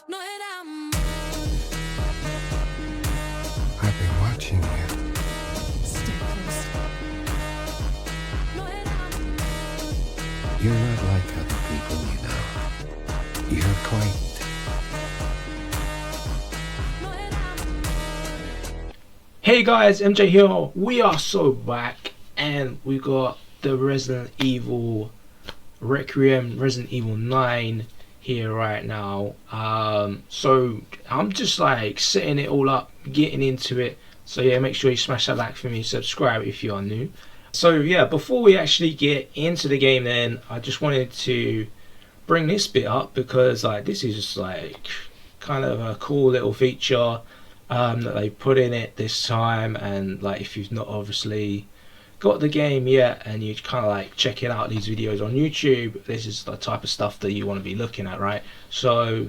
I've been watching you. Stay close. You're not like other people, you know. You're quite... Hey guys, MJ here. We are so back, and we got the Resident Evil Requiem, Resident Evil 9 here right now. So I'm just like setting it all up, getting into it. So yeah, make sure you smash that like for me, subscribe if you are new. So yeah, before we actually get into the game, then I just wanted to bring this bit up because like this is just like kind of a cool little feature that they put in it this time. And like if you've not obviously got the game yet and you're kind of like checking out these videos on YouTube, this is the type of stuff that you want to be looking at, right? So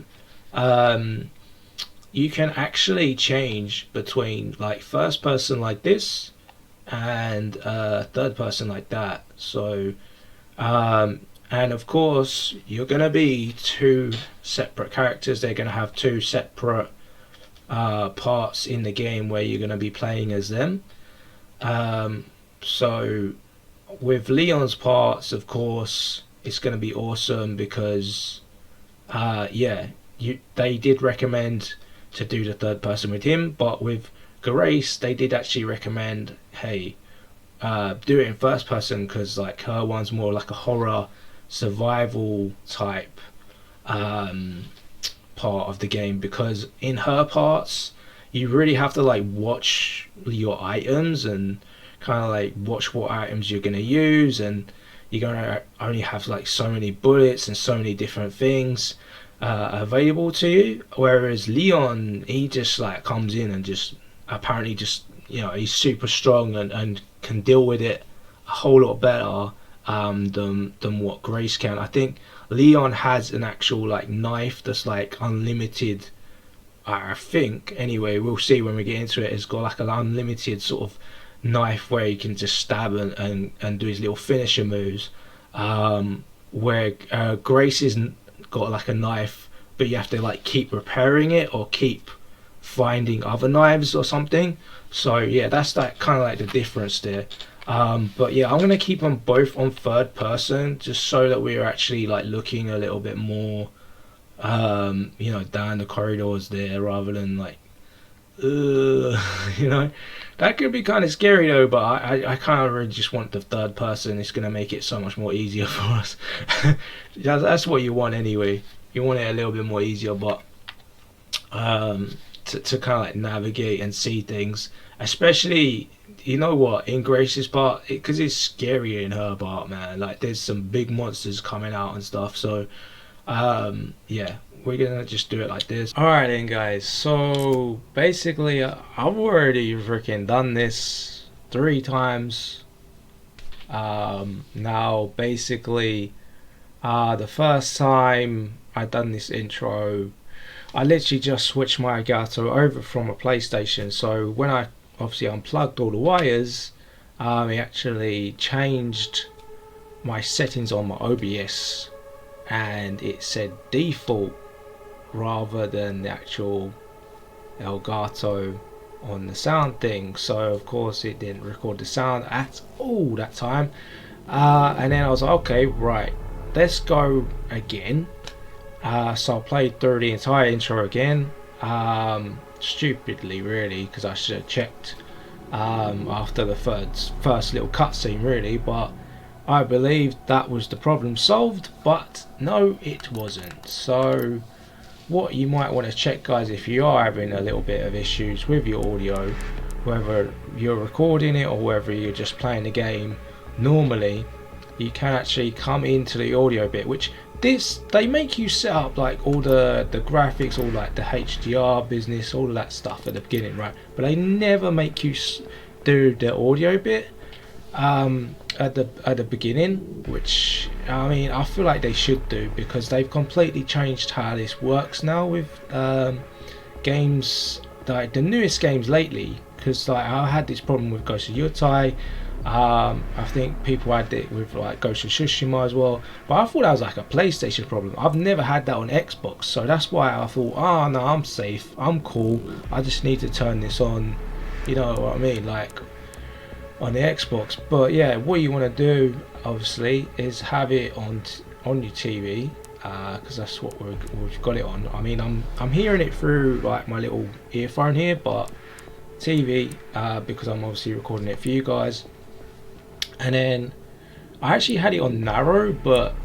you can actually change between like first person like this and third person like that. So and of course you're gonna be two separate characters. They're gonna have two separate parts in the game where you're gonna be playing as them. So with Leon's parts, of course, it's gonna be awesome because yeah, they did recommend to do the third person with him, but with Grace they did actually recommend, hey, do it in first person because like her one's more like a horror survival type part of the game, because in her parts you really have to like watch your items and kind of like watch what items you're going to use, and you're going to only have like so many bullets and so many different things available to you. Whereas Leon, he just like comes in and just apparently just, you know, he's super strong and can deal with it a whole lot better than what Grace can. I think Leon has an actual like knife that's like unlimited. I think anyway, we'll see when we get into it. It's got like an unlimited sort of knife where he can just stab and do his little finisher moves. Where Grace isn't got like a knife, but you have to like keep repairing it or keep finding other knives or something. So yeah, that's that kind of like the difference there. But yeah, I'm gonna keep them both on third person just so that we're actually like looking a little bit more you know, down the corridors there rather than like you know, that could be kind of scary though. But I kind of really just want the third person. It's gonna make it so much more easier for us. That's what you want anyway. You want it a little bit more easier, but to kind of like navigate and see things, especially, you know what, in Grace's part, because it's scarier in her part, man. Like there's some big monsters coming out and stuff. So yeah, we're gonna just do it like this. Alright then guys, so basically I've already freaking done this 3 times now. Basically the first time I done this intro, I literally just switched my Elgato over from a PlayStation. So when I obviously unplugged all the wires, it actually changed my settings on my OBS, and it said default rather than the actual Elgato on the sound thing. So of course it didn't record the sound at all that time. And then I was like, okay, right, let's go again. So I played through the entire intro again, stupidly really, because I should have checked after the first little cutscene really, but I believe that was the problem solved, but no, it wasn't. So what you might want to check, guys, if you are having a little bit of issues with your audio, whether you're recording it or whether you're just playing the game normally, you can actually come into the audio bit, which they make you set up like all the graphics, all like the HDR business, all of that stuff at the beginning, right? But they never make you do the audio bit at the beginning, which I mean I feel like they should do, because they've completely changed how this works now with games, like the newest games lately. Because like I had this problem with Ghost of Yotei, I think people had it with like Ghost of Tsushima as well, but I thought that was like a PlayStation problem. I've never had that on Xbox, so that's why I thought, oh no, I'm safe, I'm cool. I just need to turn this on, you know what I mean, like on the Xbox. But yeah, what you want to do obviously is have it on your TV, because that's what we've got it on. I mean, I'm hearing it through like my little earphone here, but TV, because I'm obviously recording it for you guys. And then I actually had it on narrow, but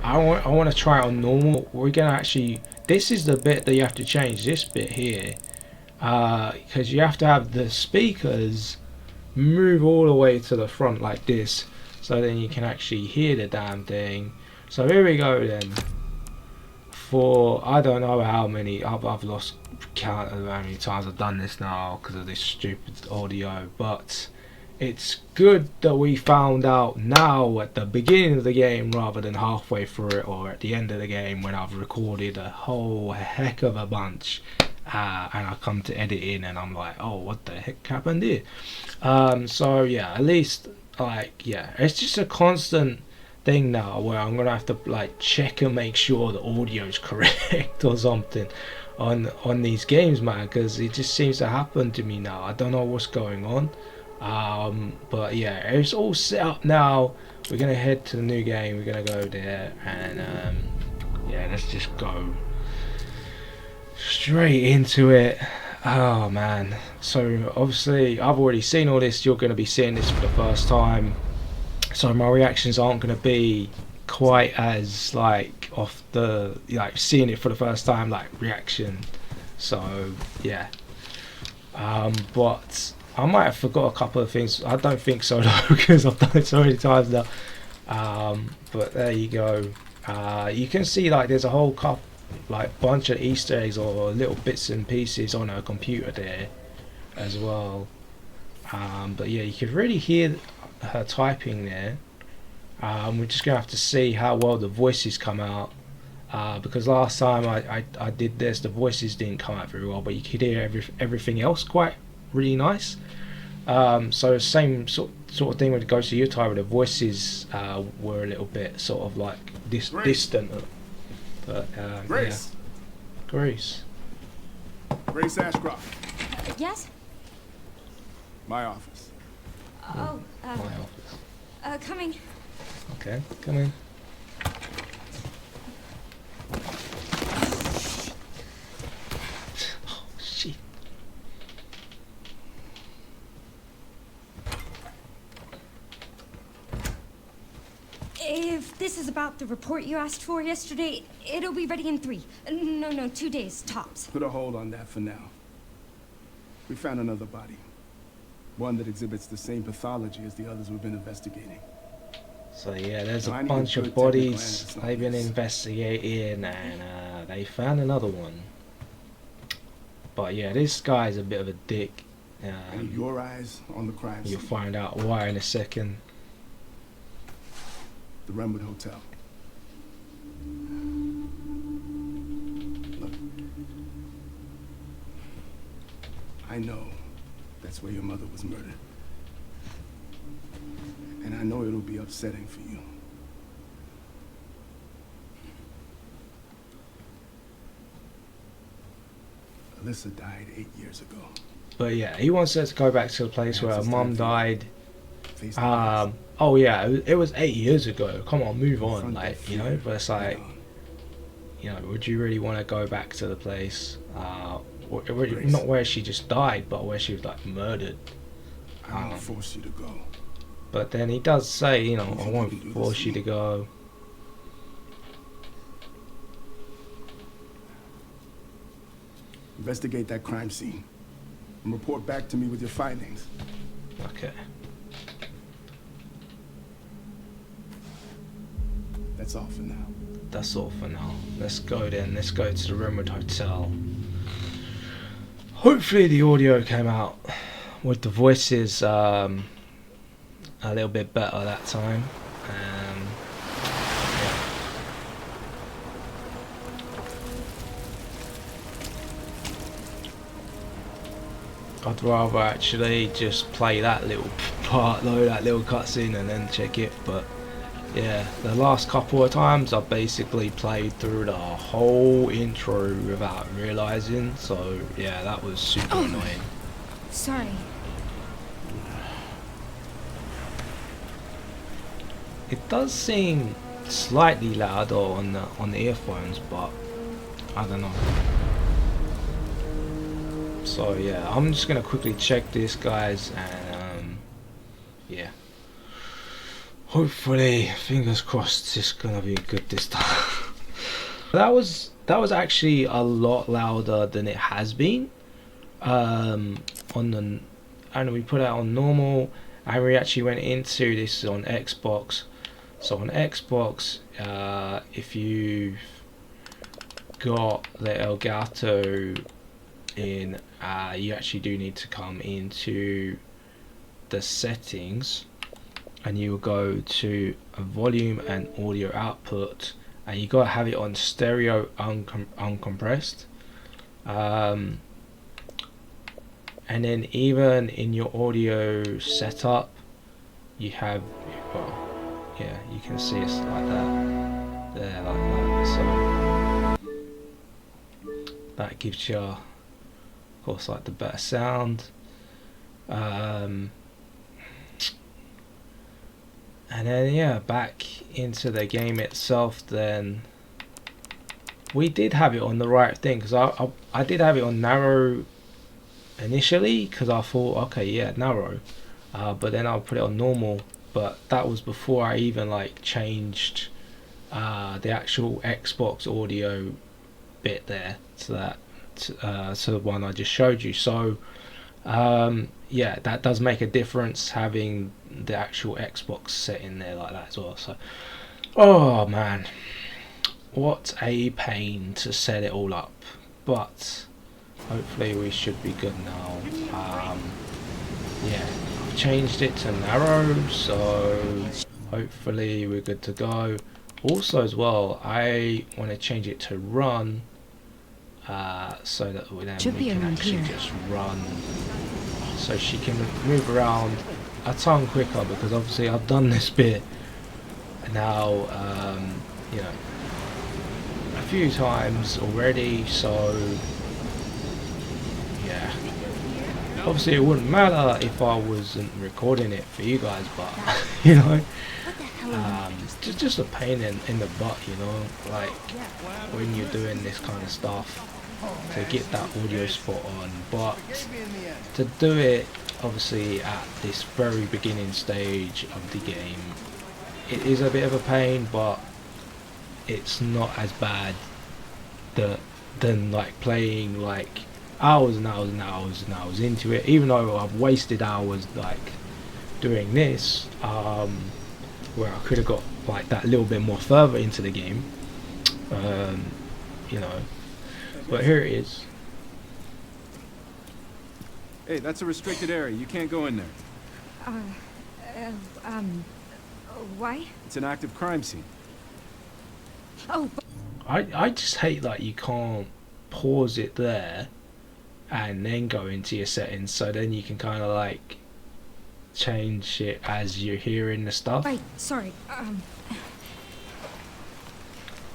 I want to try it on normal. We're gonna actually, this is the bit that you have to change, this bit here, because you have to have the speakers move all the way to the front like this, so then you can actually hear the damn thing. So here we go then. For I don't know how many, I've lost count of how many times I've done this now because of this stupid audio, but it's good that we found out now at the beginning of the game rather than halfway through it or at the end of the game when I've recorded a whole heck of a bunch, and I come to edit in and I'm like, oh, what the heck happened here? So yeah, at least like, yeah, it's just a constant thing now where I'm gonna have to like check and make sure the audio is correct or something on these games, man, because it just seems to happen to me now. I don't know what's going on. But yeah, it's all set up now. We're gonna head to the new game, we're gonna go there, and yeah, let's just go straight into it. Oh man, so obviously I've already seen all this, you're gonna be seeing this for the first time, so my reactions aren't gonna be quite as like off the, like seeing it for the first time like reaction. So yeah, but I might have forgot a couple of things. I don't think so though, because I've done it so many times now. But there you go. You can see like there's a whole like bunch of Easter eggs or little bits and pieces on her computer there as well. But yeah, you could really hear her typing there. We're just gonna have to see how well the voices come out. Because last time I did this, the voices didn't come out very well, but you could hear everything else quite really nice. So same sort of thing with Ghost of Utah, where the voices were a little bit sort of like distant. But Grace. Yeah. Grace. Grace Ashcroft. Yes? My office. Oh, My office. coming. Okay, come in. Oh shit. If this is about the report you asked for yesterday, it'll be ready in 3. No, 2 days, tops. Put a hold on that for now. We found another body. One that exhibits the same pathology as the others we've been investigating. So yeah, there's Now, a I need bunch a of good technical bodies analyst on they've been this. investigating, and they found another one. But yeah, this guy's a bit of a dick. I need your eyes on the crime You'll scene. find out why in a second. The Renwood Hotel. Look. I know that's where your mother was murdered. And I know it'll be upsetting for you. Alyssa died 8 years ago. But yeah, he wants us to go back to the place where her mum died. Face to face. Oh yeah, it was 8 years ago. Come on, move on, like, you know. But it's like, you know, would you really want to go back to the place? Not where she just died, but where she was like murdered. I won't force you to go. But then he does say, you know, I won't force you to go. Investigate that crime scene and report back to me with your findings. Okay. That's all for now. That's all for now. Let's go then. Let's go to the Renwood Hotel. Hopefully the audio came out with the voices a little bit better that time. Yeah. I'd rather actually just play that little part though, that little cutscene, and then check it. But yeah, the last couple of times I've basically played through the whole intro without realizing. So yeah, that was super annoying. Sorry. It does seem slightly louder on the earphones, but I don't know. So yeah, I'm just gonna quickly check this, guys, and yeah, hopefully, fingers crossed, it's gonna be good this time. that was actually a lot louder than it has been. On the, and we put it on normal, and we actually went into this on Xbox. So on Xbox, if you've got the Elgato in, you actually do need to come into the settings, and you will go to volume and audio output, and you gotta have it on stereo uncompressed. And then even in your audio setup, you have, well, yeah, you can see it's like that, there, like that. So that gives you, of course, like the better sound. And then yeah, back into the game itself. Then we did have it on the right thing, because I did have it on narrow initially, because I thought, okay, yeah, narrow, but then I'll put it on normal. But that was before I even like changed the actual Xbox audio bit there to that, to the one I just showed you. So yeah, that does make a difference, having the actual Xbox set in there like that as well. So oh man, what a pain to set it all up, but hopefully we should be good now. Yeah, I've changed it to narrow, so hopefully we're good to go. Also as well, I want to change it to run, so that we can actually just run, so she can move around a ton quicker, because obviously I've done this bit now, you know, a few times already. So yeah, obviously it wouldn't matter if I wasn't recording it for you guys, but you know, just a pain in the butt, you know, like when you're doing this kind of stuff, to get that audio spot on. But to do it obviously at this very beginning stage of the game, it is a bit of a pain, but it's not as bad than like playing like hours and hours and hours and hours into it. Even though I've wasted hours like doing this, where I could have got like that little bit more further into the game, you know, but here it is. Hey, that's a restricted area. You can't go in there. Why? It's an active crime scene. Oh, I just hate that you can't pause it there and then go into your settings, so then you can kind of like change it as you're hearing the stuff. right, sorry,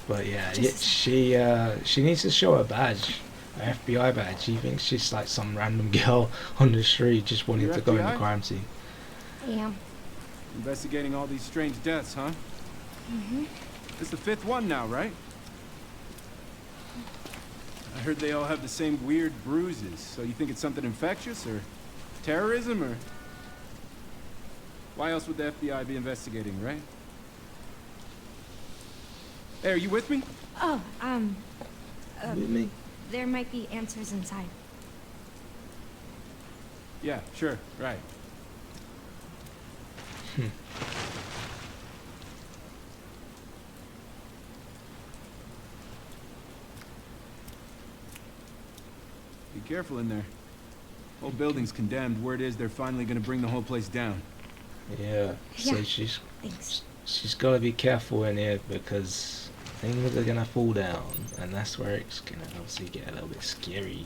But yeah, she needs to show her badge, her FBI badge. She thinks she's like some random girl on the street just wanting You're to go in the FBI? crime scene. yeah. Investigating all these strange deaths, huh? Mm-hmm. It's the 5th one now, right? I heard they all have the same weird bruises. So you think it's something infectious, or terrorism, or... Why else would the FBI be investigating, right? Hey, are you with me? Oh, With me? there might be answers inside. Yeah, sure, right. Be careful in there. Whole building's condemned. Word is they're finally gonna bring the whole place down. Yeah. So Yeah. she's got to be careful in here, because things are gonna fall down, and that's where it's gonna obviously get a little bit scary.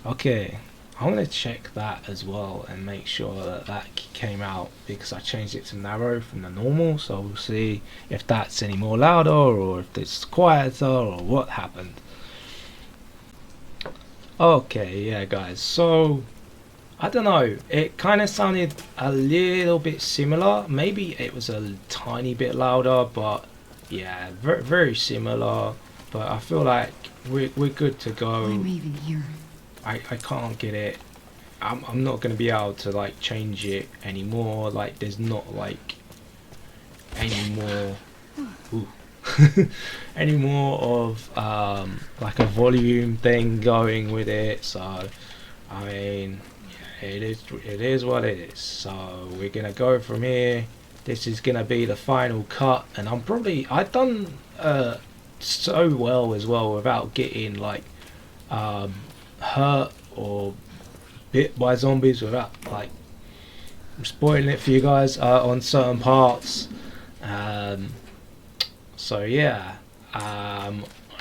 Okay, I'm going to check that as well and make sure that that came out, because I changed it to narrow from the normal, so we'll see if that's any more louder or if it's quieter or what happened. Okay, yeah guys, so I don't know, it kind of sounded a little bit similar. Maybe it was a tiny bit louder, but yeah, very, very similar. But I feel like we're good to go. I'm even here. I can't get it. I'm not going to be able to like change it anymore. Like there's not like any more any more of like a volume thing going with it. So I mean, yeah, it is what it is. So we're gonna go from here. This is gonna be the final cut, and I've done so well as well without getting like hurt or bit by zombies, without like spoiling it for you guys on certain parts. So yeah, I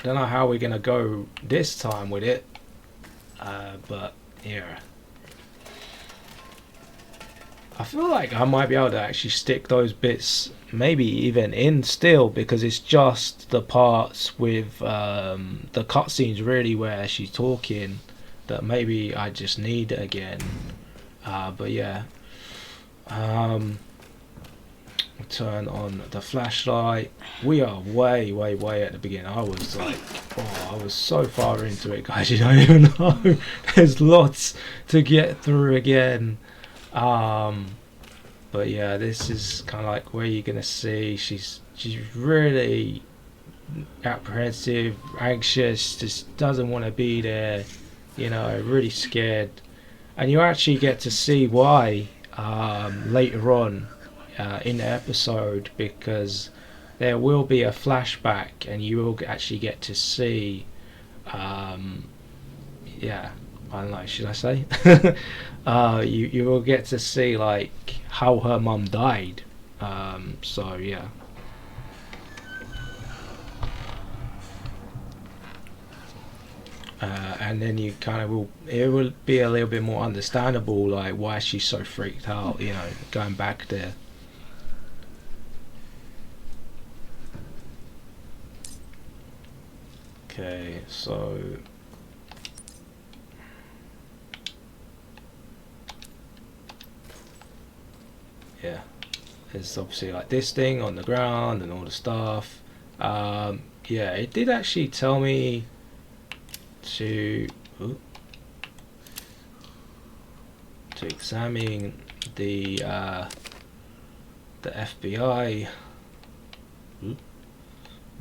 don't know how we're gonna go this time with it, but yeah, I feel like I might be able to actually stick those bits maybe even in still, because it's just the parts with the cutscenes really where she's talking that maybe I just need again. But yeah, turn on the flashlight. We are way at the beginning. I was like, oh, I was so far into it, guys, you don't even know. There's lots to get through again. But yeah, this is kind of like where you're gonna see she's really apprehensive, anxious, just doesn't want to be there, you know, really scared. And you actually get to see why later on in the episode, because there will be a flashback and you will actually get to see yeah, I don't know, should I say you will get to see like how her mum died. So yeah, and then you kind of it will be a little bit more understandable like why she's so freaked out, you know, going back there. Okay, so yeah, there's obviously like this thing on the ground and all the stuff. Yeah, it did actually tell me to examine the FBI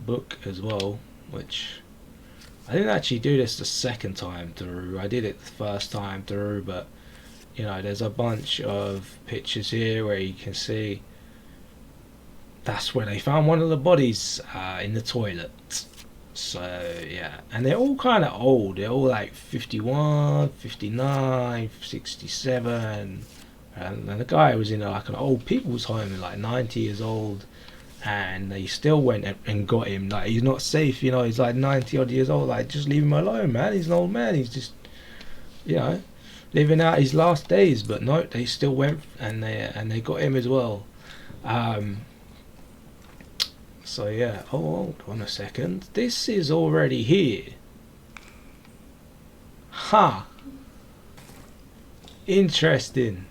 book as well, which I didn't actually do this the second time through. I did it the first time through, but you know, there's a bunch of pictures here where you can see that's where they found one of the bodies in the toilet. So yeah, and they're all kind of old. They're all like 51, 59, 67, and the guy was in like an old people's home, like 90 years old, and they still went and got him. Like, he's not safe, you know, he's like 90 odd years old. Like, just leave him alone, man. He's an old man. He's just, you know, living out his last days. But no, they still went and they got him as well. So yeah, oh, hold on a second. This is already here. Ha! Interesting.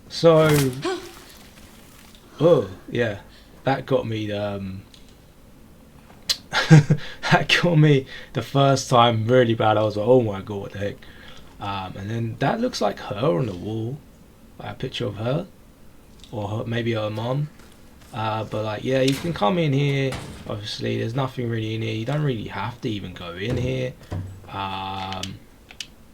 So, oh yeah, that got me. That got me the first time really bad. I was like, oh my god, what the heck? And then that looks like her on the wall, like a picture of her, or her, maybe her mum. But like, yeah, you can come in here. Obviously, there's nothing really in here. You don't really have to even go in here.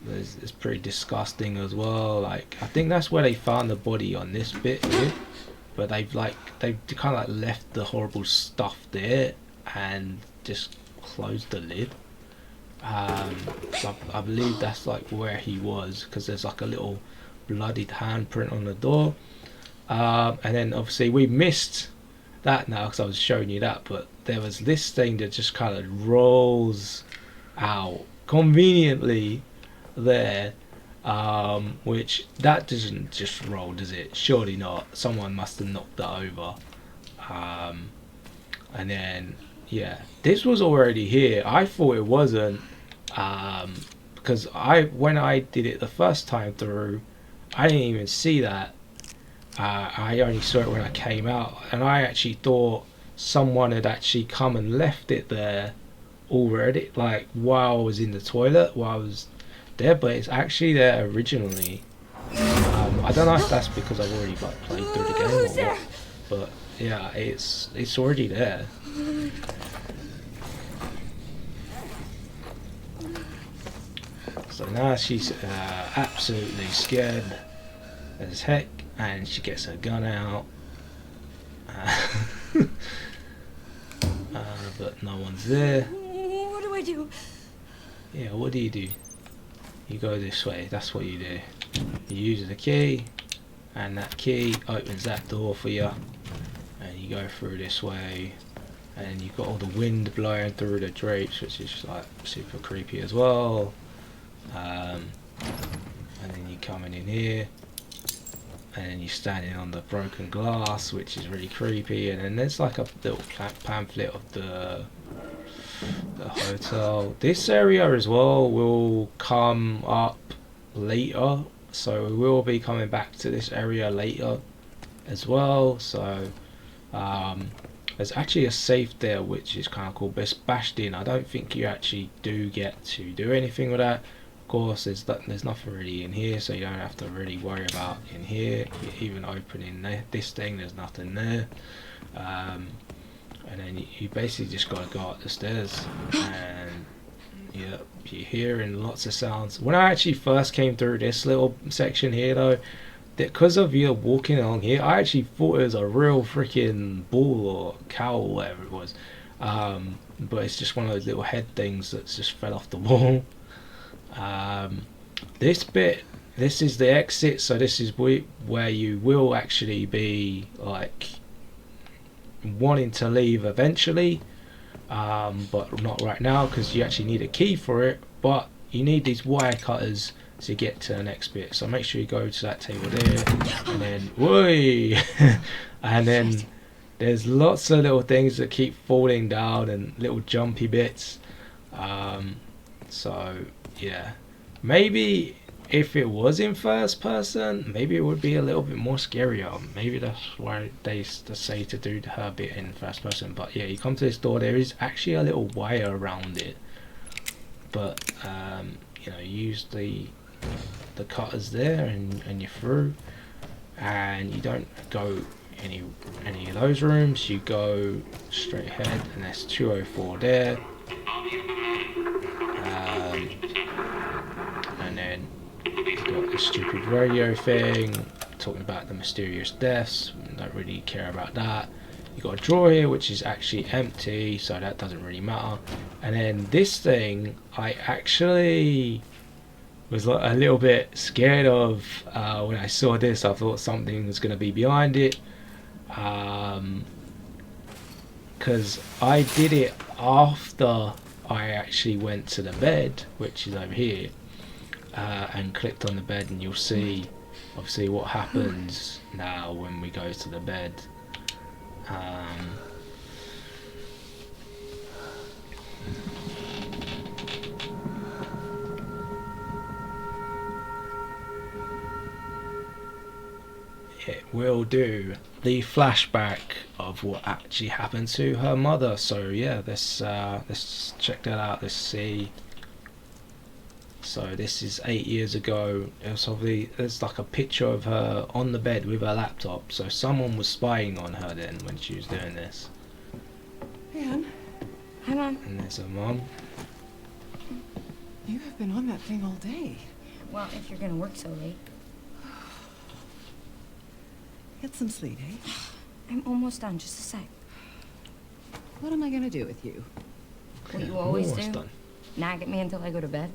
It's pretty disgusting as well. Like, I think that's where they found the body on this bit here. But they've kind of like left the horrible stuff there and just closed the lid. So I believe that's like where he was, because there's like a little bloodied handprint on the door. And then obviously we missed that now because I was showing you that, but there was this thing that just kind of rolls out conveniently there, which that doesn't just roll, does it? Surely not. Someone must have knocked that over. And then yeah, this was already here. I thought it wasn't, because when I did it the first time through, I didn't even see that. I only saw it when I came out, and I actually thought someone had actually come and left it there already, like while I was in the toilet, while I was there, but it's actually there originally. I don't know if that's because I've already like played through the game or what, but yeah, it's already there. So now she's absolutely scared as heck, and she gets her gun out. But no one's there. What do I do? Yeah, what do? You go this way, that's what you do. You use the key, and that key opens that door for you, and you go through this way, and you've got all the wind blowing through the drapes, which is like super creepy as well. And then you're coming in here, and then you're standing on the broken glass, which is really creepy. And then there's like a little pamphlet of the hotel. This area as well will come up later, so we will be coming back to this area later as well. So there's actually a safe there, which is kind of cool, but it's bashed in. I don't think you actually do get to do anything with that. Of course, there's nothing really in here, so you don't have to really worry about in here. Even opening this thing, there's nothing there. And then you basically just gotta go up the stairs, and yeah, you're hearing lots of sounds. When I actually first came through this little section here though, because of you walking along here, I actually thought it was a real freaking bull or cow or whatever it was. But it's just one of those little head things that's just fell off the wall. This is the exit, so this is where you will actually be like wanting to leave eventually, but not right now, because you actually need a key for it, but you need these wire cutters to get to the next bit. So make sure you go to that table there, and then whooey and then there's lots of little things that keep falling down and little jumpy bits. So yeah, maybe if it was in first person, maybe it would be a little bit more scarier. Maybe that's why they say to do her bit in first person. But yeah, you come to this door, there is actually a little wire around it, but you know, use the cutters there, and you're through, and you don't go any of those rooms. You go straight ahead, and there's 204 there. And then you've got the stupid radio thing talking about the mysterious deaths. Don't really care about that. You got a drawer here which is actually empty, so that doesn't really matter. And then this thing, I actually was a little bit scared of when I saw this. I thought something was going to be behind it, because I did it after I actually went to the bed, which is over here, and clicked on the bed, and you'll see obviously what happens now when we go to the bed. It will do the flashback of what actually happened to her mother. So yeah, let's check that out. Let's see. So this is 8 years ago. There's like a picture of her on the bed with her laptop. So someone was spying on her then when she was doing this. Hey, Ann. Hi, Mom. And there's her mom. You have been on that thing all day. Well, if you're gonna work so late. Get some sleep, eh? I'm almost done, just a sec. What am I gonna do with you? What you always Almost do? done. Nag at me until I go to bed?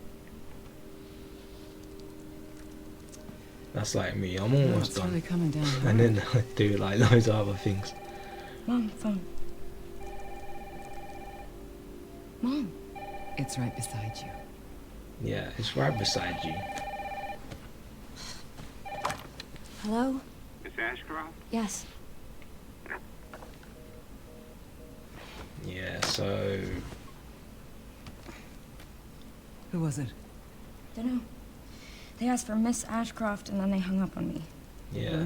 That's like me. I'm Oh, almost it's done. really coming down. And then I do like loads of other things. Mom, phone. Mom. It's right beside you. Yeah, it's right beside you. Hello? Miss Ashcroft? Yes. Yeah, so Who was it? Dunno. They asked for Miss Ashcroft and then they hung up on me. yeah.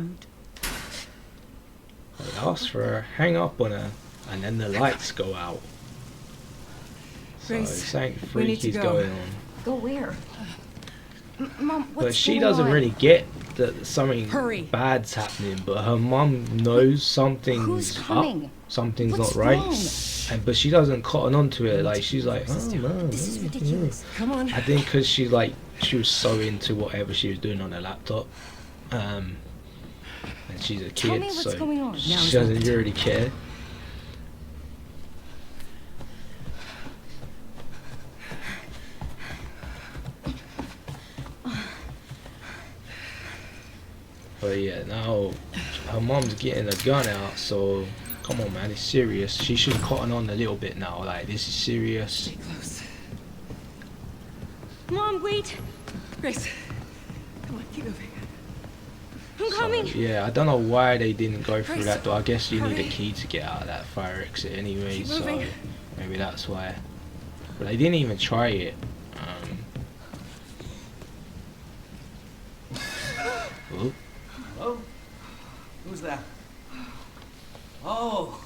They asked for her, hang up on her, and then the lights go out. So Grace, something we need to freaky's go. going on. Go where? Mom, what's But she going doesn't on? really get that something Hurry. bad's happening. But her mum knows something's Who's up, coming? something's What's not right, wrong? but she doesn't cotton onto it. Like she's like, oh no, This is ridiculous. Come on. I think because she was so into whatever she was doing on her laptop, and she's a Tell kid, me what's so going on. Now she is doesn't not the really care. But yeah, now her mom's getting a gun out, so come on, man, it's serious. She should cotton on a little bit now. Like this is serious. Stay close. Mom, wait. Grace, come on, keep moving. I'm So, coming. yeah, I don't know why they didn't go through Grace, that door. I guess you need a hurry. key to get out of that fire exit anyway, Keep so moving. maybe that's why. But they didn't even try it. Oh, Hello? Who's that? Oh,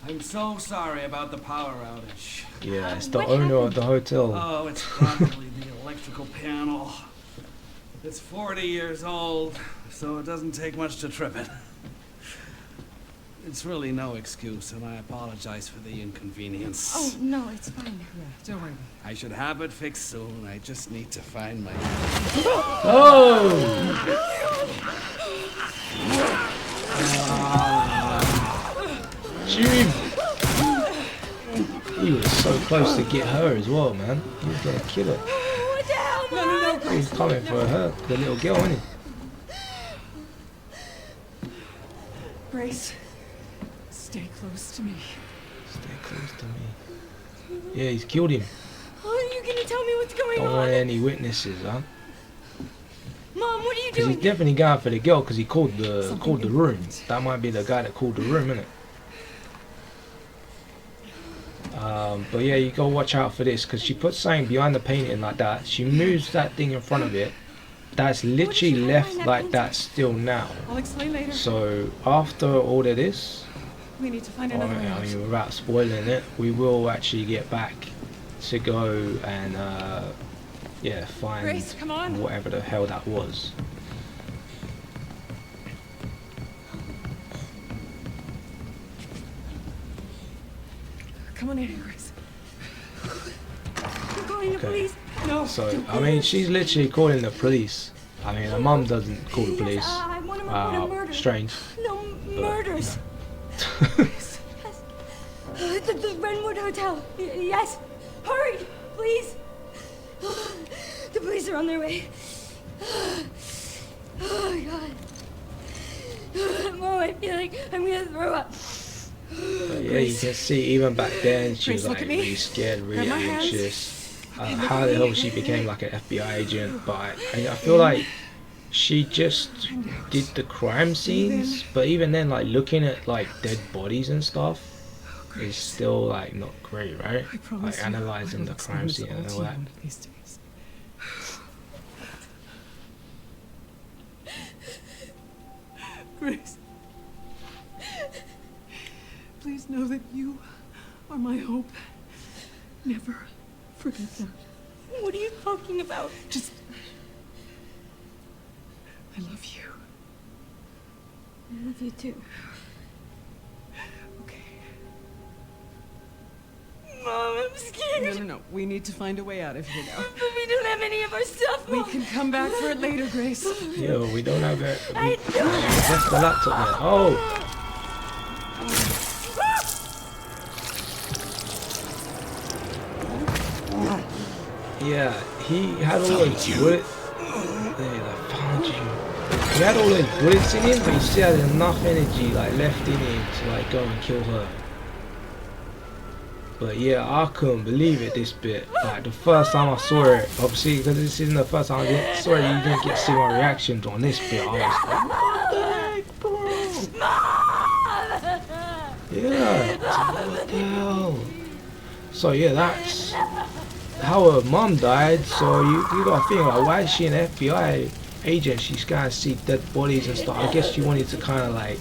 I'm so sorry about the power outage. yeah, it's the What owner of happened? the hotel. Oh, it's probably the electrical panel. It's 40 years old, so it doesn't take much to trip it. It's really no excuse, and I apologize for the inconvenience. Oh, no, it's fine. Yeah, don't worry. I should have it fixed soon. I just need to find my... Oh! Shoot! He was so close to get her as well, man. He was gonna kill her. What the hell, Mom? He was coming for her, the little girl, isn't he? Grace, stay close to me. Stay close to me. Yeah, he's killed him. Oh, are you gonna tell me what's going Don't on? want any witnesses, huh? Mom, what are you Because he's doing? definitely going for the girl because he called the room. That might be the guy that called the room, innit? But yeah, you gotta watch out for this because she puts something behind the painting like that. She moves that thing in front of it. That's literally she have left behind that like painting? that still now. I'll explain later. So after all of this, We need to find I another way out. mean, without spoiling it, we will actually get back to go and yeah, find Grace, come on. whatever the hell that was. Come on in, Grace. I'm calling the Okay. police. No. So I mean, she's literally calling the police. I mean, her mum doesn't call the Yes, police. I want to report a murder. Strange. No murders. Yes. The Renwood Hotel. Yes. Hurry, please. The police are on their way. Oh my God. Mom, I feel like I'm gonna throw up. But yeah, you can see even back then she Grace, was look like at me. really scared, really Grab my hands. anxious. How the hell she became like an FBI agent? But I feel like she just did the crime scenes. But even then, like looking at like dead bodies and stuff is still like not great, right? I promise Like you, analyzing I the will crime explain scene this and all all to you that. one of these days. Grace, please know that you are my hope. Never forget that. What are you talking about? Just, I love you. I love you too. Okay. Mom, I'm scared. No. We need to find a way out of here now. But we don't have any of our stuff, We Mom. can come back for it later, Grace. Yo, we don't have it. I don't That's the laptop there. Oh! Yeah, he had all those bullets. There, I found you. He had all those bullets in him, but he still had enough energy like left in him to like go and kill her. But yeah, I couldn't believe it this bit. Like the first time I saw it, obviously because this isn't the first time I saw it, you didn't get to see my reactions on this bit. I was like, Yeah. What the hell? So yeah, that's how her mum died. So you gotta think like, why is she an FBI agent? She's gotta see dead bodies and stuff. I guess she wanted to kind of like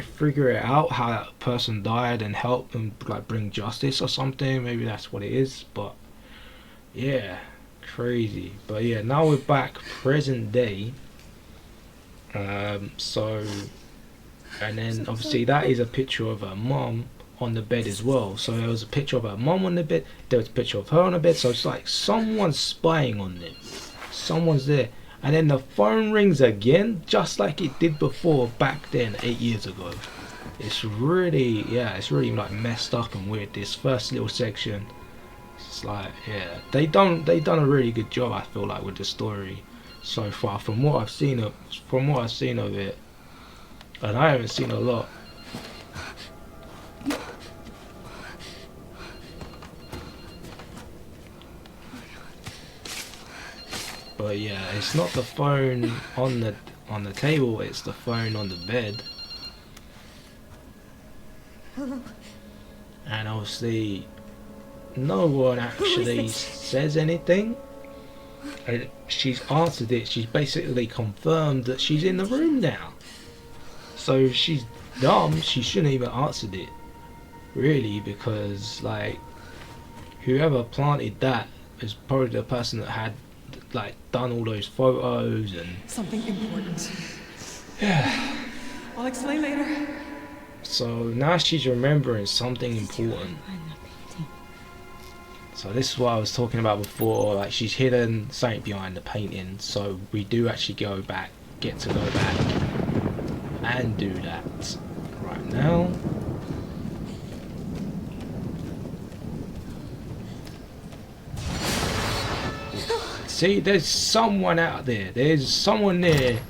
figure it out how that person died and help them like bring justice or something. Maybe that's what it is. But yeah, crazy. But yeah, now we're back present day. So, and then obviously that is a picture of her mum on the bed as well. So there was a picture of her mum on the bed, there was a picture of her on the bed. So it's like someone's spying on them, someone's there. And then the phone rings again, just like it did before back then 8 years ago. It's really, yeah, it's really like messed up and weird. This first little section, it's like, yeah, they done a really good job, I feel like, with the story so far from what I've seen of it, and I haven't seen a lot. But yeah, it's not the phone on the table, it's the phone on the bed. Hello. And obviously no one actually says anything. And she's answered it. She's basically confirmed that she's in the room now. So she's dumb. She shouldn't even answered it, really, because like whoever planted that is probably the person that had like done all those photos and Something important. yeah. I'll explain later. So now she's remembering something important. So this is what I was talking about before, like she's hidden something behind the painting, so we do actually get to go back and do that right now. See, there's someone out there, there's someone there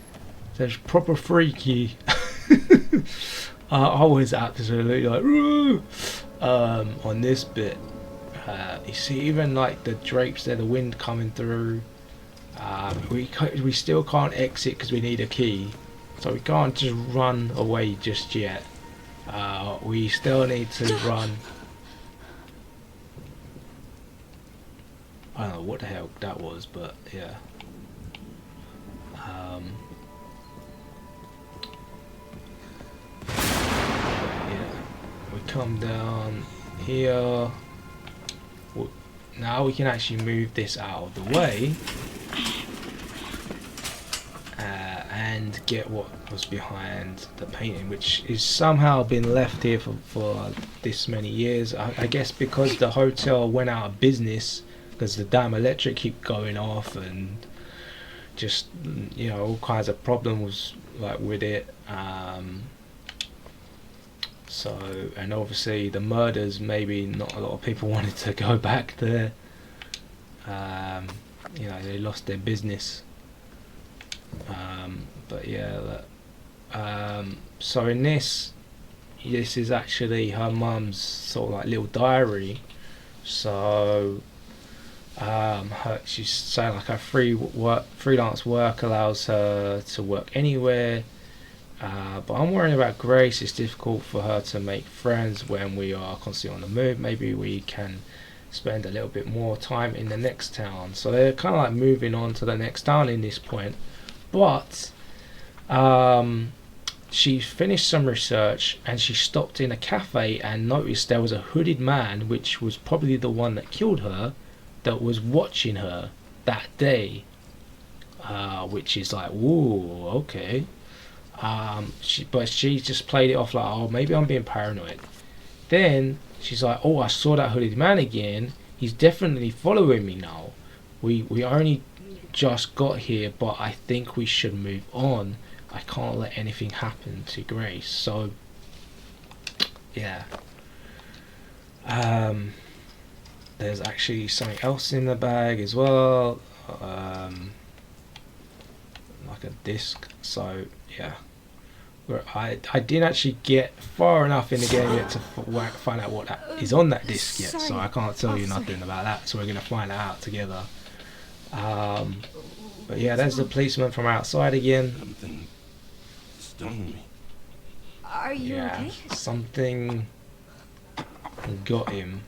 that's proper freaky. I was absolutely like, "Woo!" On this bit. You see, even like the drapes there, the wind coming through. We still can't exit because we need a key, so we can't just run away just yet. We still need to run. I don't know what the hell that was, but yeah. Yeah, we come down here. Now we can actually move this out of the way and get what was behind the painting, which is somehow been left here for this many years. I guess because the hotel went out of business because the damn electric kept going off and just, you know, all kinds of problems like with it. So, and obviously the murders, maybe not a lot of people wanted to go back there. You know, they lost their business. But yeah, so in this is actually her mum's sort of like little diary. So she's saying like her freelance work allows her to work anywhere. But I'm worrying about Grace. It's difficult for her to make friends when we are constantly on the move. Maybe we can spend a little bit more time in the next town. So they're kind of like moving on to the next town in this point. But she finished some research and she stopped in a cafe and noticed there was a hooded man, which was probably the one that killed her, that was watching her that day. Which is like, whoa, okay. But she just played it off like, oh, maybe I'm being paranoid. Then she's like, oh, I saw that hooded man again. He's definitely following me now. We only just got here, but I think we should move on. I can't let anything happen to Grace. So yeah, there's actually something else in the bag as well, like a disc. So yeah, I didn't actually get far enough in the game yet to find out what that is on that disc yet, so I can't tell you nothing about that, so we're gonna find it out together. But yeah, there's the policeman from outside again. Something stung me. Are you Yeah, okay? something got him.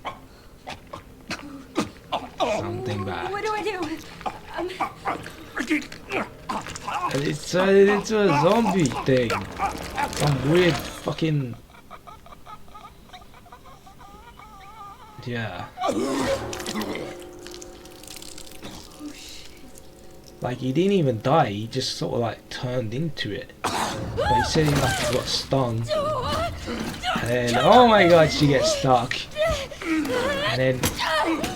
Something bad. What do I do? It's a zombie thing. Some weird fucking... Yeah. Like, he didn't even die, he just sort of like turned into it. But he said he like got stung. And then, oh my god, she gets stuck. And then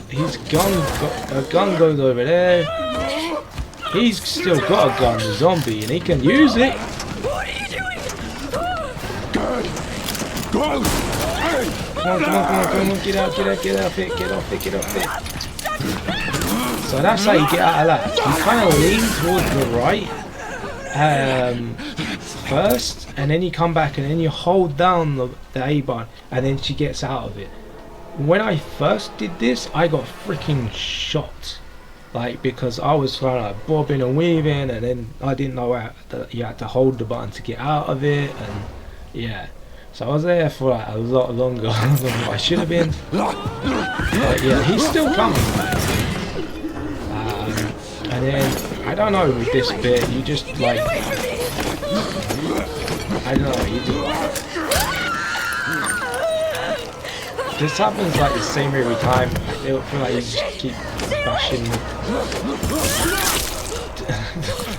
his gun goes over there. He's still got a gun, the zombie, and he can use it. What are you doing? Go! Hey! Come on, get off it. So that's how you get out of that. You kind of lean towards the right first, and then you come back, and then you hold down the A button, and then she gets out of it. When I first did this, I got freaking shot. Like, because I was trying to bobbing and weaving, and then I didn't know that you had to hold the button to get out of it, and yeah. So I was there for like a lot longer than I should have been. But yeah, he's still coming back. And then, I don't know, with this bit, you just like, I don't know, you do. This happens like the same every time. I feel like you just keep bashing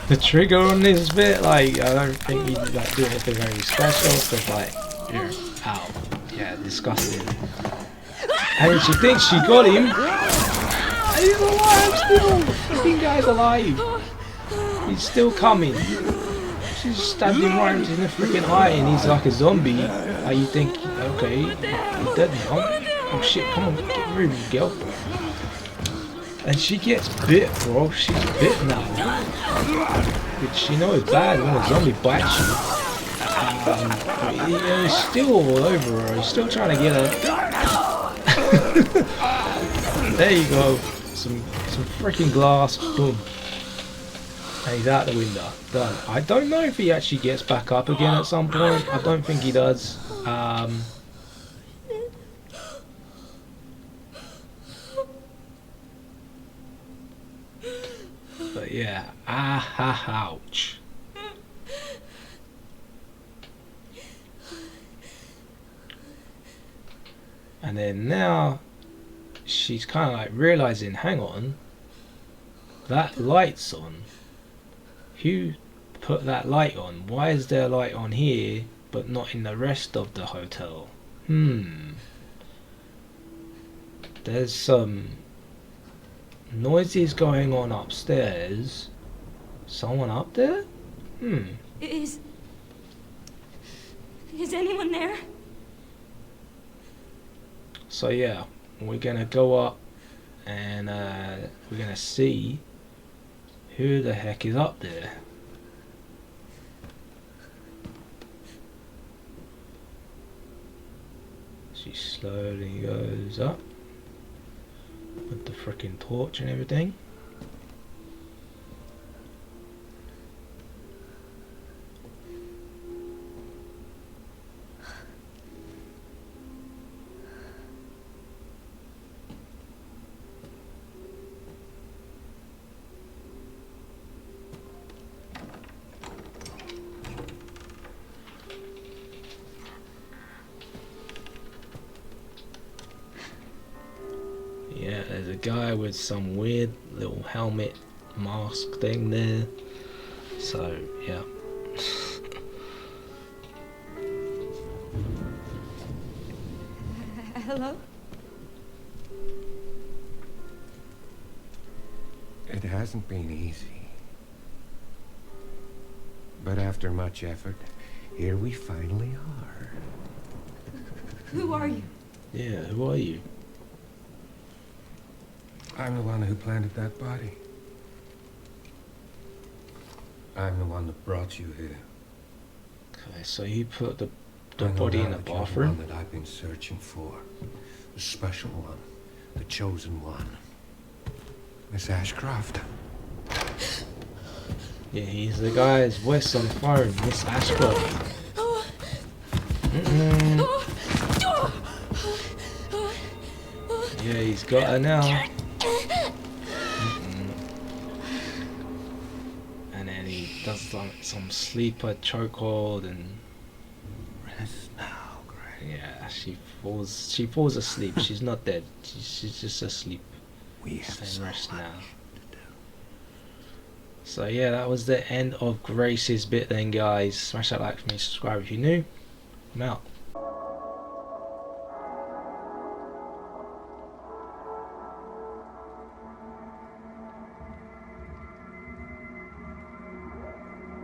the trigger on this bit. Like, I don't think you like do anything very special, because like, ow, yeah, disgusting. And she thinks she got him. And he's alive still. The freaking guy's alive. He's still coming. She's stabbed him right in the freaking eye, and he's like a zombie. You think, okay, he's dead now. Oh shit, come on, get rid of you, girl. And she gets bit, bro. She's bit now. Which, you know, is bad when a zombie bites you. He's still all over her. He's still trying to get her. There you go. Some freaking glass. Boom. And he's out the window. Done. I don't know if he actually gets back up again at some point. I don't think he does. But yeah. Ouch. And then now she's kind of like realizing, hang on, that light's on. Who put that light on? Why is there a light on here but not in the rest of the hotel? There's some noises going on upstairs. Someone up there? Is anyone there? So yeah, we're gonna go up and we're gonna see who the heck is up there. She slowly goes up with the freaking torch and everything. Yeah, there's a guy with some weird little helmet mask thing there. So, yeah. Hello? It hasn't been easy. But after much effort, here we finally are. Who are you? Yeah, who are you? I'm the one who planted that body. I'm the one that brought you here. Okay, so you put the I know body now in the that you're the bathroom? one that I've been searching for. The special one. The chosen one. Miss Ashcroft. Yeah, he's the guy's voice on the phone, Miss Ashcroft. Yeah, he's got her now. And then he does like some sleeper chokehold and Rest now, Grace. yeah, she falls asleep. She's not dead. She's just asleep. We have Stay so rest much now. to do. So yeah, that was the end of Grace's bit then, guys. Smash that like for me, subscribe if you're new. I'm out.